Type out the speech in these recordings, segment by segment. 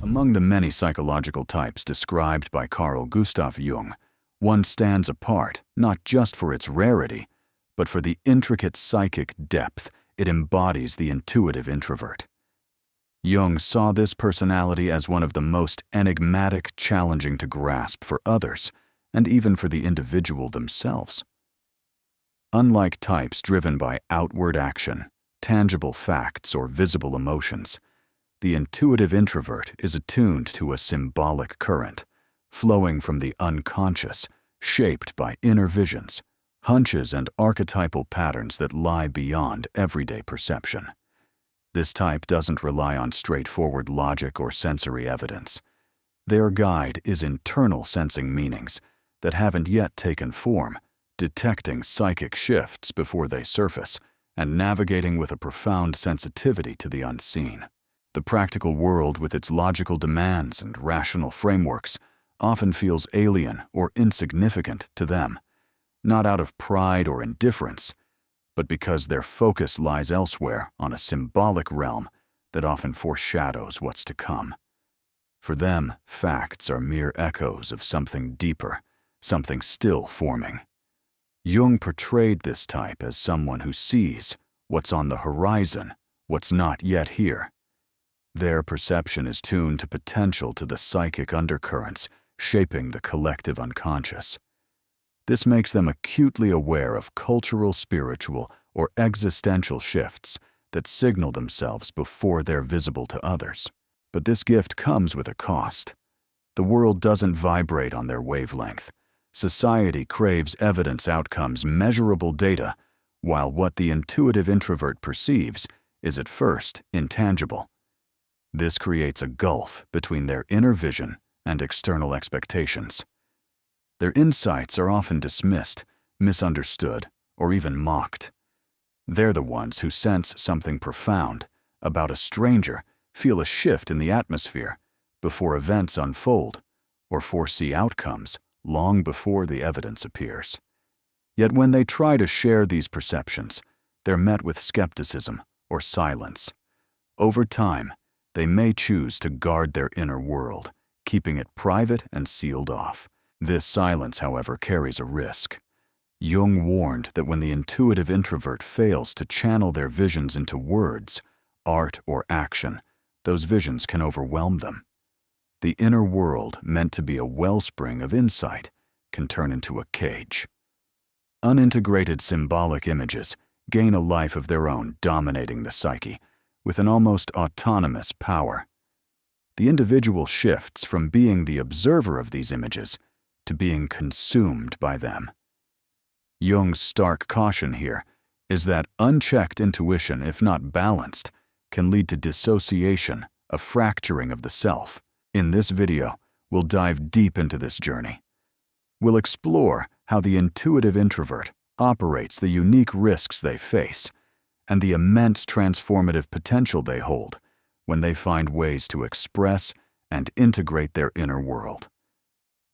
Among the many psychological types described by Carl Jung, one stands apart not just for its rarity, but for the intricate psychic depth it embodies: the intuitive introvert. Jung saw this personality as one of the most enigmatic, challenging to grasp for others, and even for the individual themselves. Unlike types driven by outward action, tangible facts, or visible emotions, the intuitive introvert is attuned to a symbolic current, flowing from the unconscious, shaped by inner visions, hunches, and archetypal patterns that lie beyond everyday perception. This type doesn't rely on straightforward logic or sensory evidence. Their guide is internal sensing meanings that haven't yet taken form, detecting psychic shifts before they surface, and navigating with a profound sensitivity to the unseen. The practical world, with its logical demands and rational frameworks, often feels alien or insignificant to them, not out of pride or indifference, but because their focus lies elsewhere, on a symbolic realm that often foreshadows what's to come. For them, facts are mere echoes of something deeper, something still forming. Jung portrayed this type as someone who sees what's on the horizon, what's not yet here. Their perception is tuned to potential, to the psychic undercurrents shaping the collective unconscious. This makes them acutely aware of cultural, spiritual, or existential shifts that signal themselves before they're visible to others. But this gift comes with a cost. The world doesn't vibrate on their wavelength. Society craves evidence, outcomes, measurable data, while what the intuitive introvert perceives is at first intangible. This creates a gulf between their inner vision and external expectations. Their insights are often dismissed, misunderstood, or even mocked. They're the ones who sense something profound about a stranger, feel a shift in the atmosphere before events unfold, or foresee outcomes long before the evidence appears. Yet when they try to share these perceptions, they're met with skepticism or silence. Over time, they may choose to guard their inner world, keeping it private and sealed off. This silence, however, carries a risk. Jung warned that when the intuitive introvert fails to channel their visions into words, art, or action, those visions can overwhelm them. The inner world, meant to be a wellspring of insight, can turn into a cage. Unintegrated symbolic images gain a life of their own, dominating the psyche with an almost autonomous power. The individual shifts from being the observer of these images to being consumed by them. Jung's stark caution here is that unchecked intuition, if not balanced, can lead to dissociation, a fracturing of the self. In this video, we'll dive deep into this journey. We'll explore how the intuitive introvert operates, the unique risks they face, and the immense transformative potential they hold when they find ways to express and integrate their inner world.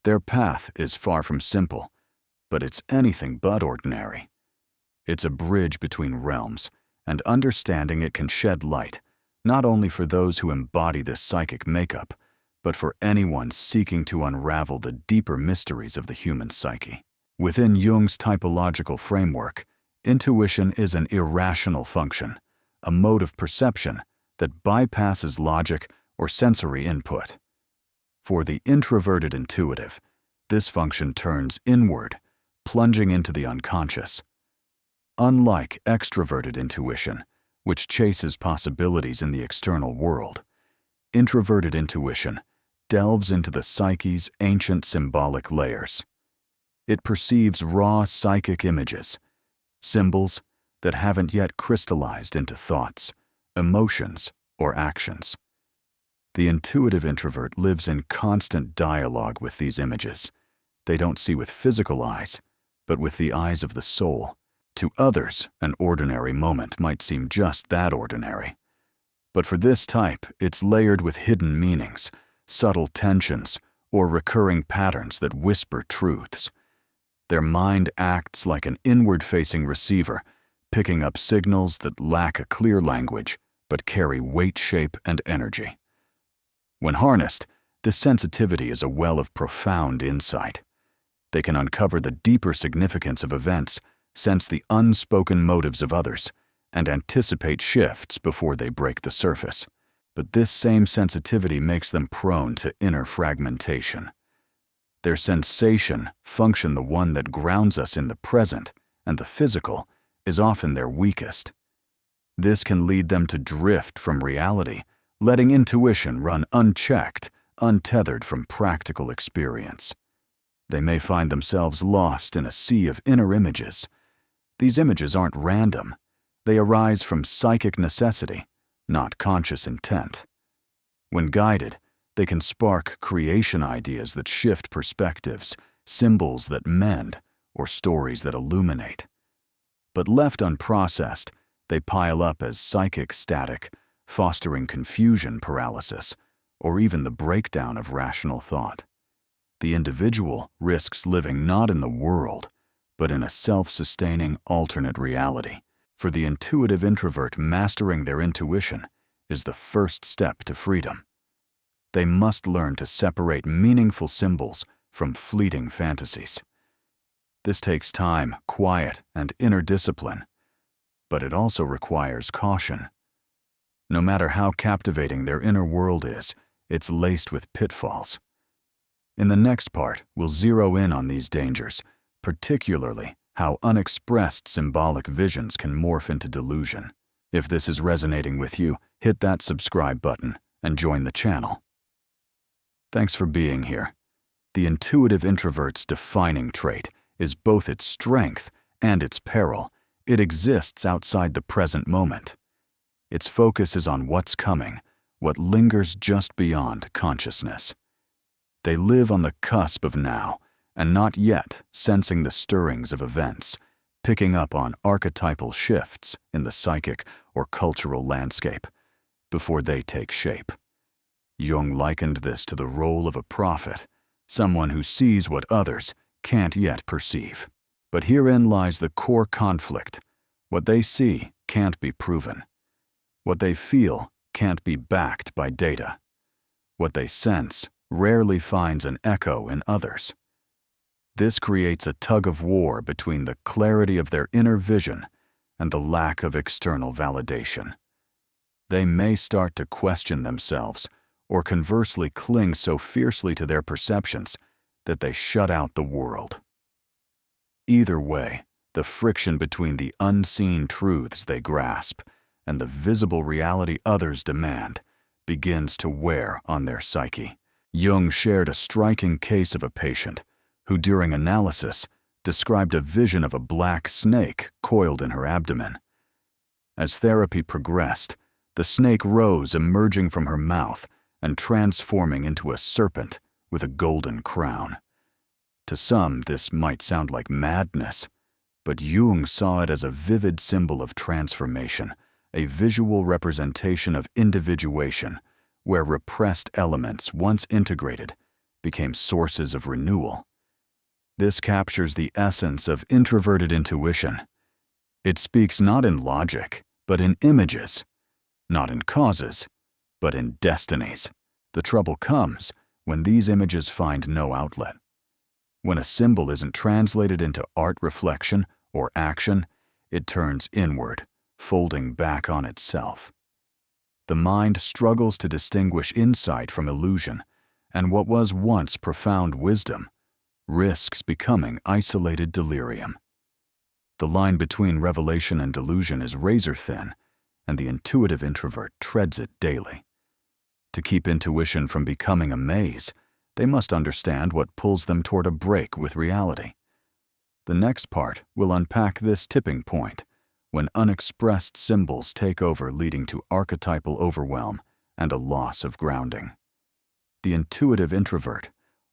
Their path is far from simple, but it's anything but ordinary. It's a bridge between realms, and understanding it can shed light not only for those who embody this psychic makeup, but for anyone seeking to unravel the deeper mysteries of the human psyche. Within Jung's typological framework, intuition is an irrational function, a mode of perception that bypasses logic or sensory input. For the introverted intuitive, this function turns inward, plunging into the unconscious. Unlike extroverted intuition, which chases possibilities in the external world, introverted intuition delves into the psyche's ancient symbolic layers. It perceives raw psychic images, symbols that haven't yet crystallized into thoughts, emotions, or actions. The intuitive introvert lives in constant dialogue with these images. They don't see with physical eyes, but with the eyes of the soul. To others, an ordinary moment might seem just that ordinary. But for this type, it's layered with hidden meanings, subtle tensions, or recurring patterns that whisper truths. Their mind acts like an inward-facing receiver, picking up signals that lack a clear language, but carry weight, shape, and energy. When harnessed, this sensitivity is a well of profound insight. They can uncover the deeper significance of events, sense the unspoken motives of others, and anticipate shifts before they break the surface. But this same sensitivity makes them prone to inner fragmentation. Their sensation function, the one that grounds us in the present and the physical, is often their weakest. This can lead them to drift from reality, letting intuition run unchecked, untethered from practical experience. They may find themselves lost in a sea of inner images. These images aren't random. They arise from psychic necessity, not conscious intent. When guided, they can spark creation ideas that shift perspectives, symbols that mend, or stories that illuminate. But left unprocessed, they pile up as psychic static, fostering confusion paralysis, or even the breakdown of rational thought. The individual risks living not in the world, but in a self-sustaining alternate reality. For the intuitive introvert, mastering their intuition is the first step to freedom. They must learn to separate meaningful symbols from fleeting fantasies. This takes time, quiet, and inner discipline, but it also requires caution. No matter how captivating their inner world is, it's laced with pitfalls. In the next part, we'll zero in on these dangers, particularly how unexpressed symbolic visions can morph into delusion. If this is resonating with you, hit that subscribe button and join the channel. Thanks for being here. The intuitive introvert's defining trait is both its strength and its peril. It exists outside the present moment. Its focus is on what's coming, what lingers just beyond consciousness. They live on the cusp of now, and not yet sensing the stirrings of events, picking up on archetypal shifts in the psychic or cultural landscape before they take shape. Jung likened this to the role of a prophet, someone who sees what others can't yet perceive. But herein lies the core conflict. What they see can't be proven. What they feel can't be backed by data. What they sense rarely finds an echo in others. This creates a tug-of-war between the clarity of their inner vision and the lack of external validation. They may start to question themselves, or conversely cling so fiercely to their perceptions that they shut out the world. Either way, the friction between the unseen truths they grasp and the visible reality others demand begins to wear on their psyche. Jung shared a striking case of a patient who, during analysis, described a vision of a black snake coiled in her abdomen. As therapy progressed, the snake rose, emerging from her mouth and transforming into a serpent with a golden crown. To some, this might sound like madness, but Jung saw it as a vivid symbol of transformation, a visual representation of individuation, where repressed elements, once integrated, became sources of renewal. This captures the essence of introverted intuition. It speaks not in logic, but in images, not in causes, but in destinies. The trouble comes when these images find no outlet. When a symbol isn't translated into art reflection or action, it turns inward, folding back on itself. The mind struggles to distinguish insight from illusion, and what was once profound wisdom risks becoming isolated delirium. The line between revelation and delusion is razor thin, and the intuitive introvert treads it daily. To keep intuition from becoming a maze, they must understand what pulls them toward a break with reality. The next part will unpack this tipping point, when unexpressed symbols take over, leading to archetypal overwhelm and a loss of grounding. The intuitive introvert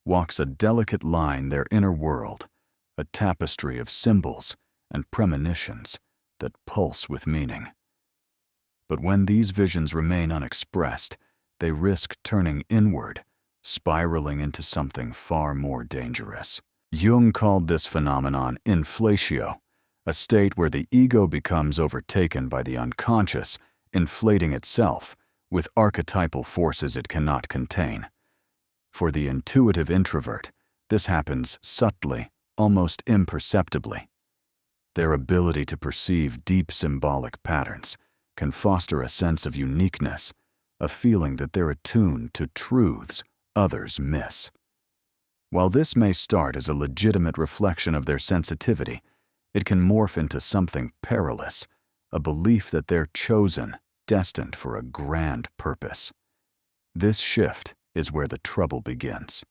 walks a delicate line, their inner world, a tapestry of symbols and premonitions that pulse with meaning. But when these visions remain unexpressed, they risk turning inward, spiraling into something far more dangerous. Jung called this phenomenon inflatio, a state where the ego becomes overtaken by the unconscious, inflating itself with archetypal forces it cannot contain. For the intuitive introvert, this happens subtly, almost imperceptibly. Their ability to perceive deep symbolic patterns can foster a sense of uniqueness, a feeling that they're attuned to truths others miss. While this may start as a legitimate reflection of their sensitivity, it can morph into something perilous, a belief that they're chosen, destined for a grand purpose. This shift is where the trouble begins.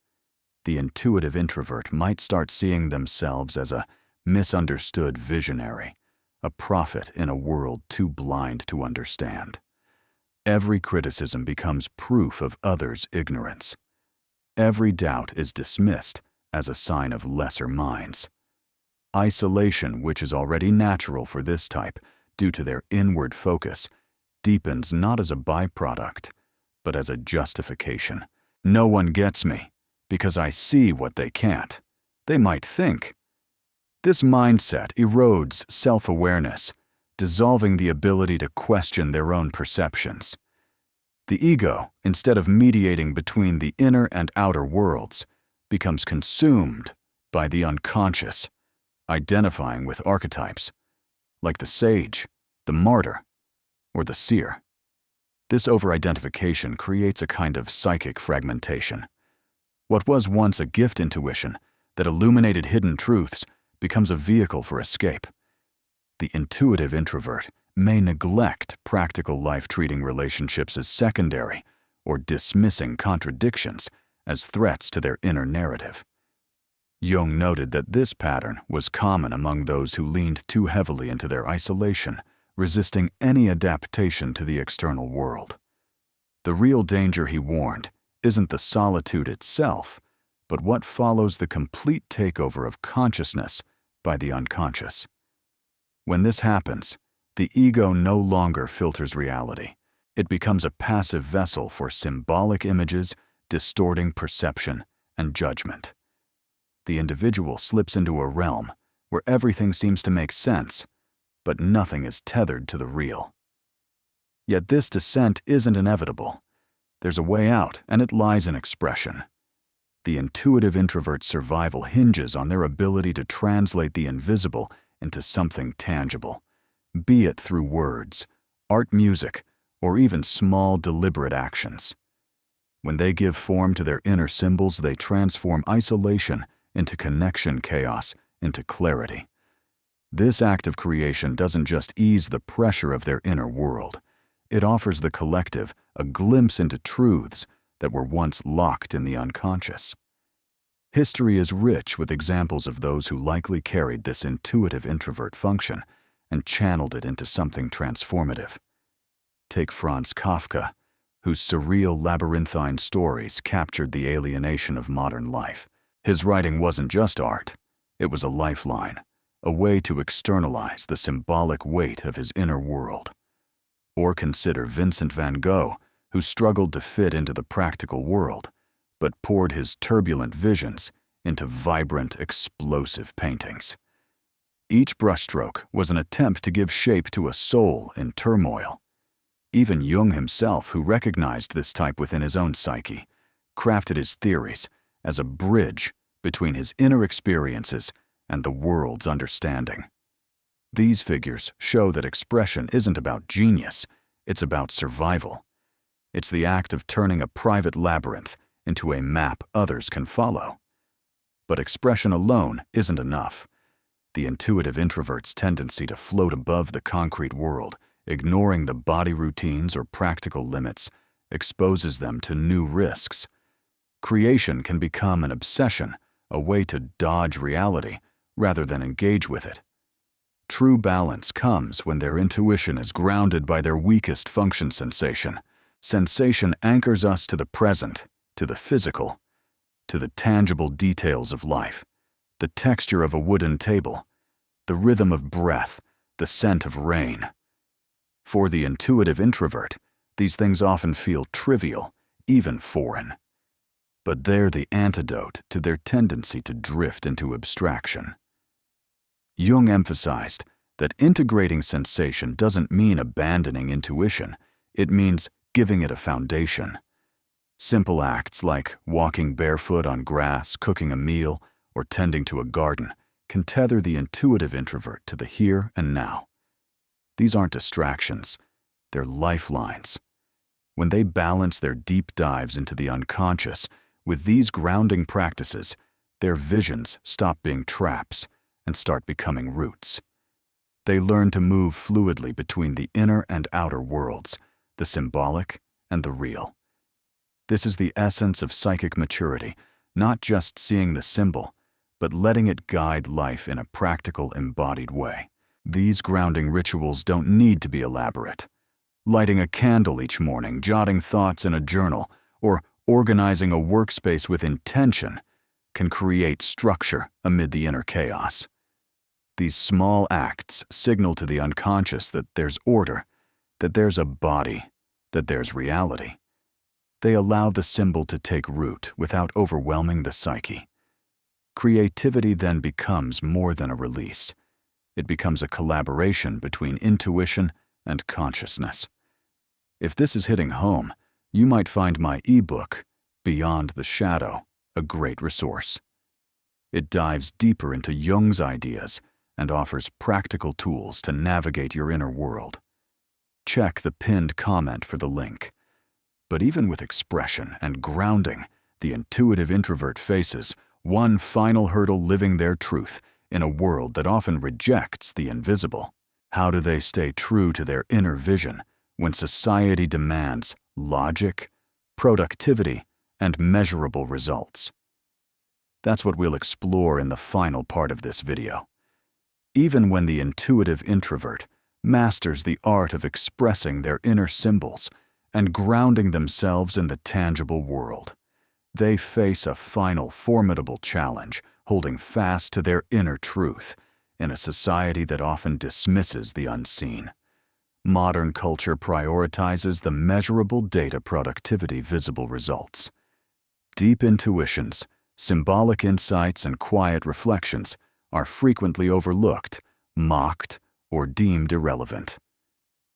The intuitive introvert might start seeing themselves as a misunderstood visionary, a prophet in a world too blind to understand. Every criticism becomes proof of others' ignorance. Every doubt is dismissed as a sign of lesser minds. Isolation, which is already natural for this type due to their inward focus, deepens not as a byproduct, but as a justification. No one gets me, because I see what they can't. They might think. This mindset erodes self-awareness, dissolving the ability to question their own perceptions. The ego, instead of mediating between the inner and outer worlds, becomes consumed by the unconscious, identifying with archetypes, like the sage, the martyr, or the seer. This over-identification creates a kind of psychic fragmentation. What was once a gift intuition that illuminated hidden truths becomes a vehicle for escape. The intuitive introvert may neglect practical life, treating relationships as secondary or dismissing contradictions as threats to their inner narrative. Jung noted that this pattern was common among those who leaned too heavily into their isolation, resisting any adaptation to the external world. The real danger, he warned, isn't the solitude itself, but what follows the complete takeover of consciousness by the unconscious. When this happens, the ego no longer filters reality. It becomes a passive vessel for symbolic images, distorting perception and judgment. The individual slips into a realm where everything seems to make sense, but nothing is tethered to the real. Yet this descent isn't inevitable. There's a way out, and it lies in expression. The intuitive introvert's survival hinges on their ability to translate the invisible into something tangible, be it through words, art, music, or even small, deliberate actions. When they give form to their inner symbols, they transform isolation into connection, chaos into clarity. This act of creation doesn't just ease the pressure of their inner world. It offers the collective a glimpse into truths that were once locked in the unconscious. History is rich with examples of those who likely carried this intuitive introvert function and channeled it into something transformative. Take Franz Kafka, whose surreal labyrinthine stories captured the alienation of modern life. His writing wasn't just art, it was a lifeline, a way to externalize the symbolic weight of his inner world. Or consider Vincent van Gogh, who struggled to fit into the practical world, but poured his turbulent visions into vibrant, explosive paintings. Each brushstroke was an attempt to give shape to a soul in turmoil. Even Jung himself, who recognized this type within his own psyche, crafted his theories as a bridge between his inner experiences and the world's understanding. These figures show that expression isn't about genius, it's about survival. It's the act of turning a private labyrinth into a map others can follow. But expression alone isn't enough. The intuitive introvert's tendency to float above the concrete world, ignoring the body routines or practical limits, exposes them to new risks. Creation can become an obsession, a way to dodge reality rather than engage with it. True balance comes when their intuition is grounded by their weakest function, sensation. Sensation anchors us to the present, to the physical, to the tangible details of life, the texture of a wooden table, the rhythm of breath, the scent of rain. For the intuitive introvert, these things often feel trivial, even foreign. But they're the antidote to their tendency to drift into abstraction. Jung emphasized that integrating sensation doesn't mean abandoning intuition, it means giving it a foundation. Simple acts like walking barefoot on grass, cooking a meal, or tending to a garden can tether the intuitive introvert to the here and now. These aren't distractions, they're lifelines. When they balance their deep dives into the unconscious with these grounding practices, their visions stop being traps and start becoming roots. They learn to move fluidly between the inner and outer worlds, the symbolic and the real. This is the essence of psychic maturity, not just seeing the symbol, but letting it guide life in a practical, embodied way. These grounding rituals don't need to be elaborate. Lighting a candle each morning, jotting thoughts in a journal, or organizing a workspace with intention can create structure amid the inner chaos. These small acts signal to the unconscious that there's order, that there's a body, that there's reality. They allow the symbol to take root without overwhelming the psyche. Creativity then becomes more than a release. It becomes a collaboration between intuition and consciousness. If this is hitting home, you might find my ebook, Beyond the Shadow, a great resource. It dives deeper into Jung's ideas and offers practical tools to navigate your inner world. Check the pinned comment for the link. But even with expression and grounding, the intuitive introvert faces one final hurdle: living their truth in a world that often rejects the invisible. How do they stay true to their inner vision when society demands logic, productivity, and measurable results? That's what we'll explore in the final part of this video. Even when the intuitive introvert masters the art of expressing their inner symbols and grounding themselves in the tangible world, they face a final formidable challenge, holding fast to their inner truth in a society that often dismisses the unseen. Modern culture prioritizes the measurable data, productivity, visible results. Deep intuitions, symbolic insights, and quiet reflections are frequently overlooked, mocked, or deemed irrelevant.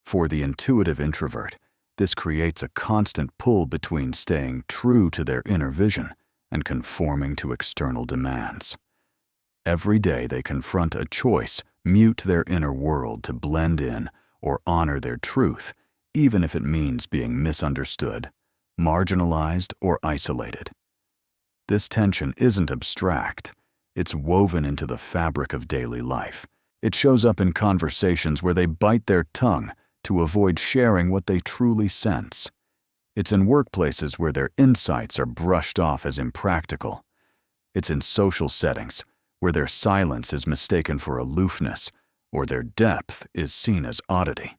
For the intuitive introvert, this creates a constant pull between staying true to their inner vision and conforming to external demands. Every day they confront a choice: mute their inner world to blend in or honor their truth, even if it means being misunderstood, marginalized, or isolated. This tension isn't abstract. It's woven into the fabric of daily life. It shows up in conversations where they bite their tongue to avoid sharing what they truly sense. It's in workplaces where their insights are brushed off as impractical. It's in social settings where their silence is mistaken for aloofness or their depth is seen as oddity.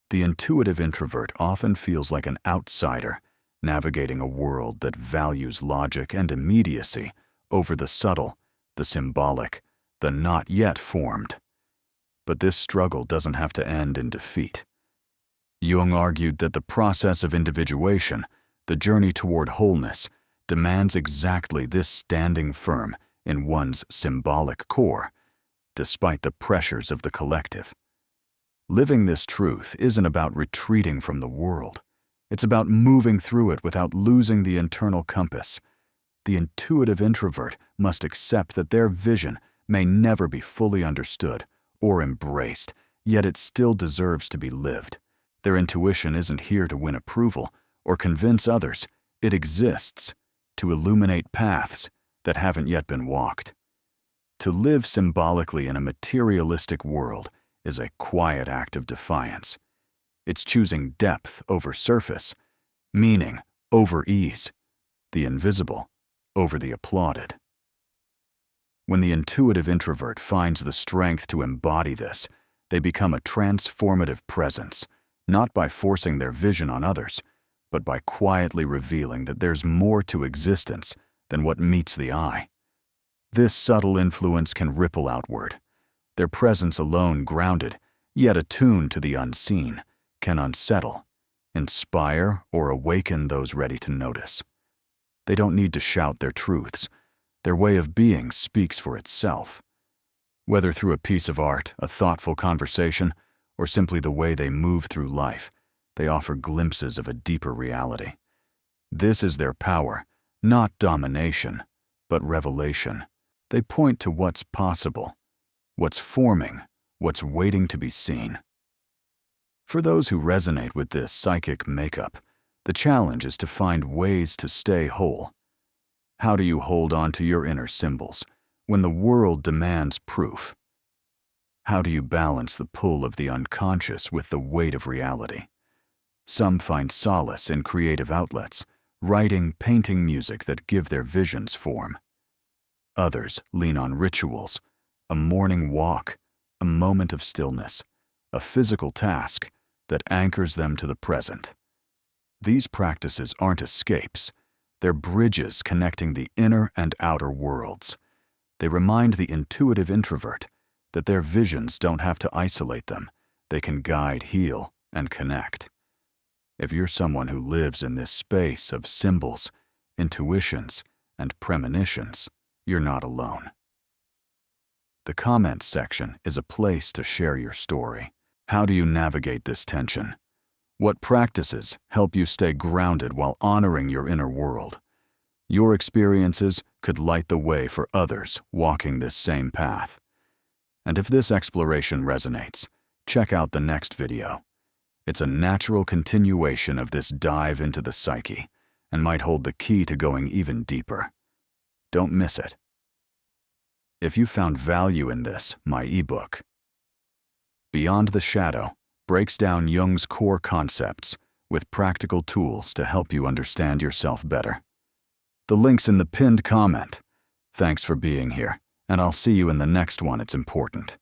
The intuitive introvert often feels like an outsider, navigating a world that values logic and immediacy over the subtle, the symbolic, the not yet formed. But this struggle doesn't have to end in defeat. Jung argued that the process of individuation, the journey toward wholeness, demands exactly this: standing firm in one's symbolic core, despite the pressures of the collective. Living this truth isn't about retreating from the world. It's about moving through it without losing the internal compass. The intuitive introvert must accept that their vision may never be fully understood or embraced, yet it still deserves to be lived. Their intuition isn't here to win approval or convince others. It exists to illuminate paths that haven't yet been walked. To live symbolically in a materialistic world is a quiet act of defiance. It's choosing depth over surface, meaning over ease, the invisible over the applauded. When the intuitive introvert finds the strength to embody this, they become a transformative presence, not by forcing their vision on others, but by quietly revealing that there's more to existence than what meets the eye. This subtle influence can ripple outward. Their presence alone, grounded, yet attuned to the unseen, can unsettle, inspire, or awaken those ready to notice. They don't need to shout their truths. Their way of being speaks for itself. Whether through a piece of art, a thoughtful conversation, or simply the way they move through life, they offer glimpses of a deeper reality. This is their power, not domination, but revelation. They point to what's possible, what's forming, what's waiting to be seen. For those who resonate with this psychic makeup, the challenge is to find ways to stay whole. How do you hold on to your inner symbols when the world demands proof? How do you balance the pull of the unconscious with the weight of reality? Some find solace in creative outlets, writing, painting, music that give their visions form. Others lean on rituals, a morning walk, a moment of stillness, a physical task that anchors them to the present. These practices aren't escapes. They're bridges connecting the inner and outer worlds. They remind the intuitive introvert that their visions don't have to isolate them. They can guide, heal, and connect. If you're someone who lives in this space of symbols, intuitions, and premonitions, you're not alone. The comments section is a place to share your story. How do you navigate this tension? What practices help you stay grounded while honoring your inner world? Your experiences could light the way for others walking this same path. And if this exploration resonates, check out the next video. It's a natural continuation of this dive into the psyche and might hold the key to going even deeper. Don't miss it. If you found value in this, my ebook, Beyond the Shadow, breaks down Jung's core concepts with practical tools to help you understand yourself better. The link's in the pinned comment. Thanks for being here, and I'll see you in the next one. It's important.